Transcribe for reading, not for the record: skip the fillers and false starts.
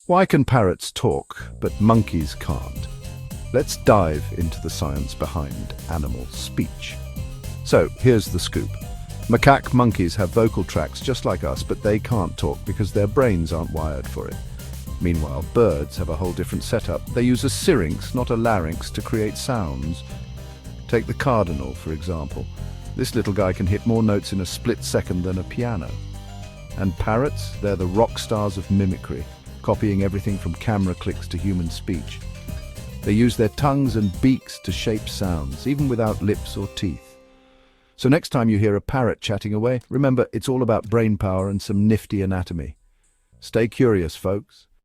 Why can parrots talk, but monkeys can't? Let's dive into the science behind animal speech. So, here's the scoop. Macaque monkeys have vocal tracts just like us, but they can't talk because their brains aren't wired for it. Meanwhile, birds have a whole different setup. They use a syrinx, not a larynx, to create sounds. Take the cardinal, for example. This little guy can hit more notes in a split second than a piano. And parrots, they're the rock stars of mimicry, copying everything from camera clicks to human speech. They use their tongues and beaks to shape sounds, even without lips or teeth. So next time you hear a parrot chatting away, remember it's all about brain power and some nifty anatomy. Stay curious, folks.